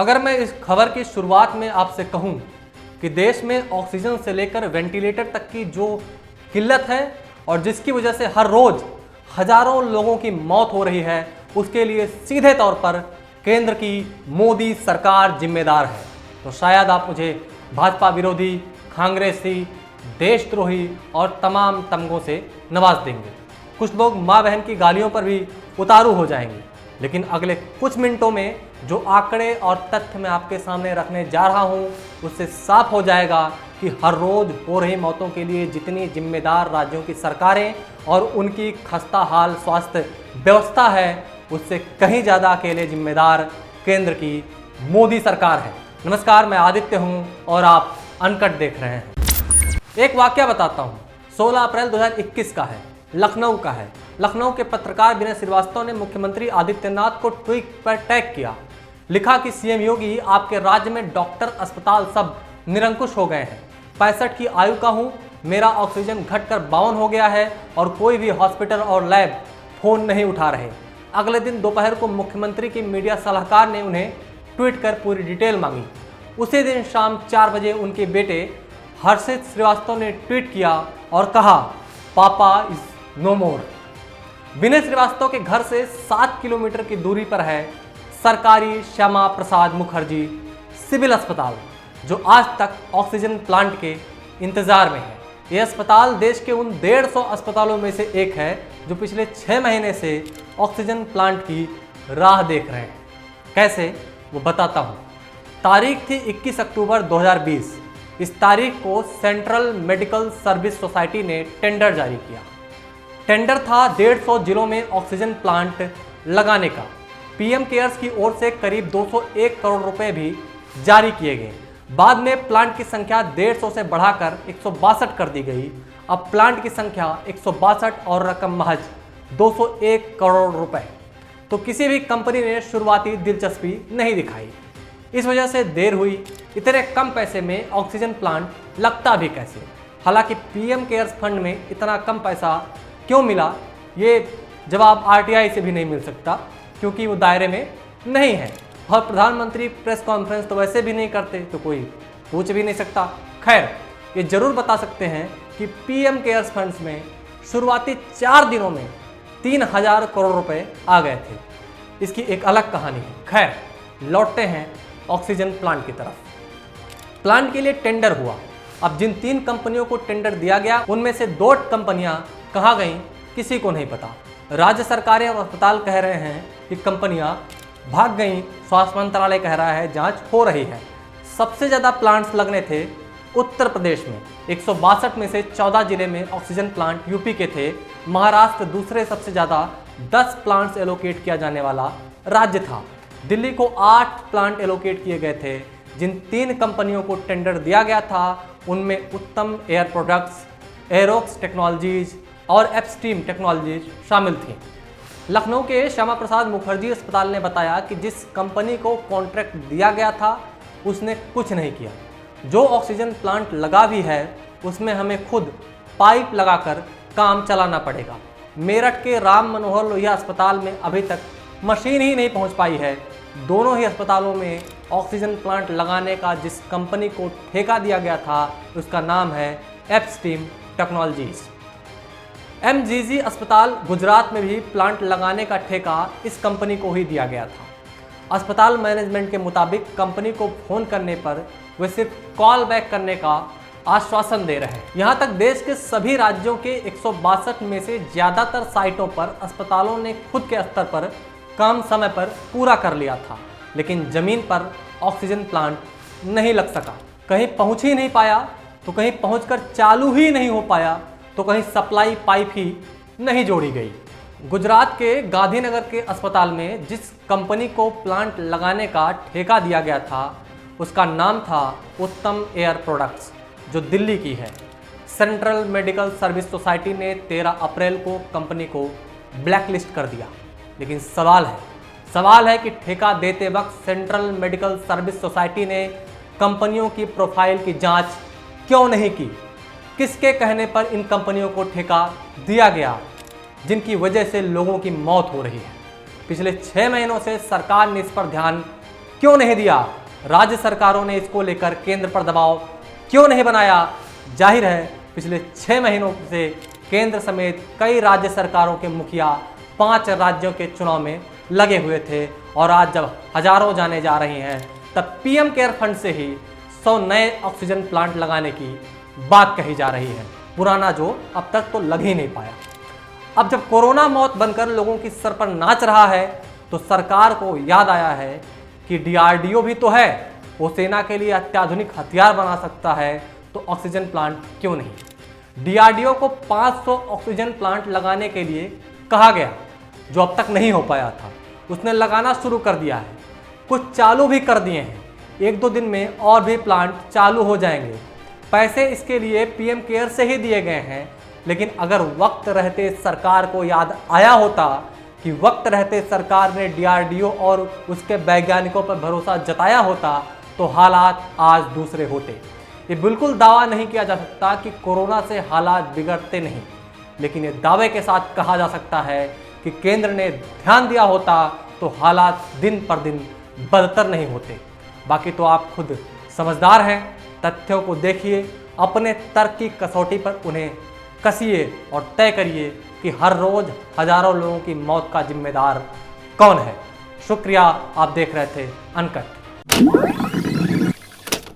अगर मैं इस खबर की शुरुआत में आपसे कहूं कि देश में ऑक्सीजन से लेकर वेंटिलेटर तक की जो किल्लत है और जिसकी वजह से हर रोज हजारों लोगों की मौत हो रही है, उसके लिए सीधे तौर पर केंद्र की मोदी सरकार जिम्मेदार है, तो शायद आप मुझे भाजपा विरोधी, कांग्रेसी, देशद्रोही और तमाम तमगों से नवाज देंगे। कुछ लोग माँ बहन की गालियों पर भी उतारू हो जाएंगे, लेकिन अगले कुछ मिनटों में जो आंकड़े और तथ्य मैं आपके सामने रखने जा रहा हूं, उससे साफ हो जाएगा कि हर रोज हो रही मौतों के लिए जितनी जिम्मेदार राज्यों की सरकारें और उनकी खस्ता हाल स्वास्थ्य व्यवस्था है, उससे कहीं ज़्यादा अकेले जिम्मेदार केंद्र की मोदी सरकार है। नमस्कार, मैं आदित्य हूं और आप अनकट देख रहे हैं। एक वाकया बताता हूं, 16 अप्रैल 2021 का है, लखनऊ का है। लखनऊ के पत्रकार विनय श्रीवास्तव ने मुख्यमंत्री आदित्यनाथ को ट्वीट पर टैग किया। लिखा कि सीएम योगी, आपके राज्य में डॉक्टर, अस्पताल सब निरंकुश हो गए हैं। 65 की आयु का हूं, मेरा ऑक्सीजन घटकर 52 हो गया है और कोई भी हॉस्पिटल और लैब फोन नहीं उठा रहे। अगले दिन दोपहर को मुख्यमंत्री की मीडिया सलाहकार ने उन्हें ट्वीट कर पूरी डिटेल मांगी। उसी दिन शाम 4 बजे उनके बेटे हर्षित श्रीवास्तव ने ट्वीट किया और कहा, पापा इज नो मोर। विनय श्रीवास्तव के घर से 7 किलोमीटर की दूरी पर है सरकारी श्यामा प्रसाद मुखर्जी सिविल अस्पताल, जो आज तक ऑक्सीजन प्लांट के इंतजार में है। यह अस्पताल देश के उन 150 अस्पतालों में से एक है जो पिछले 6 महीने से ऑक्सीजन प्लांट की राह देख रहे हैं। कैसे, वो बताता हूँ। तारीख थी 21 अक्टूबर 2020। इस तारीख को सेंट्रल मेडिकल सर्विस सोसाइटी ने टेंडर जारी किया। टेंडर था 150 जिलों में ऑक्सीजन प्लांट लगाने का। पीएम केयर्स की ओर से करीब 201 करोड़ रुपए भी जारी किए गए। बाद में प्लांट की संख्या 150 से बढ़ाकर 162 कर दी गई। अब प्लांट की संख्या 162 और रकम महज 201 करोड़ रुपए। तो किसी भी कंपनी ने शुरुआती दिलचस्पी नहीं दिखाई। इस वजह से देर हुई। इतने कम पैसे में ऑक्सीजन प्लांट लगता भी कैसे? हालांकि पीएम केयर्स फंड में इतना कम पैसा क्यों मिला, ये जवाब आरटीआई से भी नहीं मिल सकता, क्योंकि वो दायरे में नहीं है। और प्रधानमंत्री प्रेस कॉन्फ्रेंस तो वैसे भी नहीं करते, तो कोई पूछ भी नहीं सकता। खैर, ये जरूर बता सकते हैं कि पीएम केयर्स फंड्स में शुरुआती 4 दिनों में 3000 करोड़ रुपए आ गए थे। इसकी एक अलग कहानी है। खैर, लौटते हैं ऑक्सीजन प्लांट की तरफ। प्लांट के लिए टेंडर हुआ। अब जिन 3 कंपनियों को टेंडर दिया गया, उनमें से 2 कंपनियां कहाँ गईं, किसी को नहीं पता। राज्य सरकारें और अस्पताल कह रहे हैं कि कंपनियां भाग गईं। स्वास्थ्य मंत्रालय कह रहा है जांच हो रही है। सबसे ज़्यादा प्लांट्स लगने थे उत्तर प्रदेश में। 162 में से 14 जिले में ऑक्सीजन प्लांट यूपी के थे। महाराष्ट्र दूसरे सबसे ज़्यादा 10 प्लांट्स एलोकेट किया जाने वाला राज्य था। दिल्ली को 8 प्लांट एलोकेट किए गए थे। जिन 3 कंपनियों को टेंडर दिया गया था, उनमें उत्तम एयर प्रोडक्ट्स, एरोक्स टेक्नोलॉजीज और एपस्ट्रीम टेक्नोलॉजीज शामिल थी। लखनऊ के श्यामा प्रसाद मुखर्जी अस्पताल ने बताया कि जिस कंपनी को कॉन्ट्रैक्ट दिया गया था, उसने कुछ नहीं किया। जो ऑक्सीजन प्लांट लगा भी है, उसमें हमें खुद पाइप लगाकर काम चलाना पड़ेगा। मेरठ के राम मनोहर लोहिया अस्पताल में अभी तक मशीन ही नहीं पहुंच पाई है। दोनों ही अस्पतालों में ऑक्सीजन प्लांट लगाने का जिस कंपनी को ठेका दिया गया था, उसका नाम है एपस्ट्रीम टेक्नोलॉजीज। एमजीजी अस्पताल गुजरात में भी प्लांट लगाने का ठेका इस कंपनी को ही दिया गया था। अस्पताल मैनेजमेंट के मुताबिक कंपनी को फोन करने पर वे सिर्फ कॉल बैक करने का आश्वासन दे रहे हैं। यहाँ तक देश के सभी राज्यों के 162 में से ज़्यादातर साइटों पर अस्पतालों ने खुद के स्तर पर कम समय पर पूरा कर लिया था, लेकिन ज़मीन पर ऑक्सीजन प्लांट नहीं लग सका। कहीं पहुँच ही नहीं पाया, तो कहीं पहुँचकर चालू ही नहीं हो पाया, तो कहीं सप्लाई पाइप ही नहीं जोड़ी गई। गुजरात के गांधीनगर के अस्पताल में जिस कंपनी को प्लांट लगाने का ठेका दिया गया था, उसका नाम था उत्तम एयर प्रोडक्ट्स, जो दिल्ली की है। सेंट्रल मेडिकल सर्विस सोसाइटी ने 13 अप्रैल को कंपनी को ब्लैकलिस्ट कर दिया। लेकिन सवाल है कि ठेका देते वक्त सेंट्रल मेडिकल सर्विस सोसाइटी ने कंपनियों की प्रोफाइल की जांच क्यों नहीं की? किसके कहने पर इन कंपनियों को ठेका दिया गया, जिनकी वजह से लोगों की मौत हो रही है? पिछले 6 महीनों से सरकार ने इस पर ध्यान क्यों नहीं दिया? राज्य सरकारों ने इसको लेकर केंद्र पर दबाव क्यों नहीं बनाया? जाहिर है पिछले 6 महीनों से केंद्र समेत कई राज्य सरकारों के मुखिया 5 राज्यों के चुनाव में लगे हुए थे और आज जब हजारों जाने जा रही हैं तब पीएम केयर फंड से ही 100 नए ऑक्सीजन प्लांट लगाने की बात कही जा रही है, पुराना जो अब तक तो लग ही नहीं पाया। अब जब कोरोना मौत बनकर लोगों की सर पर नाच रहा है तो सरकार को याद आया है कि डीआरडीओ भी तो है, वो सेना के लिए अत्याधुनिक हथियार बना सकता है, तो ऑक्सीजन प्लांट क्यों नहीं? डीआरडीओ को 500 ऑक्सीजन प्लांट लगाने के लिए कहा गया जो अब तक नहीं हो पाया था। उसने लगाना शुरू कर दिया है, कुछ चालू भी कर दिए हैं, 1-2 दिन में और भी प्लांट चालू हो जाएंगे। पैसे इसके लिए पीएम केयर से ही दिए गए हैं, लेकिन अगर वक्त रहते सरकार को याद आया होता कि वक्त रहते सरकार ने डीआरडीओ और उसके वैज्ञानिकों पर भरोसा जताया होता तो हालात आज दूसरे होते। ये बिल्कुल दावा नहीं किया जा सकता कि कोरोना से हालात बिगड़ते नहीं, लेकिन ये दावे के साथ कहा जा सकता है कि केंद्र ने ध्यान दिया होता तो हालात दिन पर दिन बदतर नहीं होते। बाकी तो आप खुद समझदार हैं, तथ्यों को देखिए, अपने तर्क की कसौटी पर उन्हें कसिए और तय करिए कि हर रोज हजारों लोगों की मौत का जिम्मेदार कौन है। शुक्रिया, आप देख रहे थे अनकट।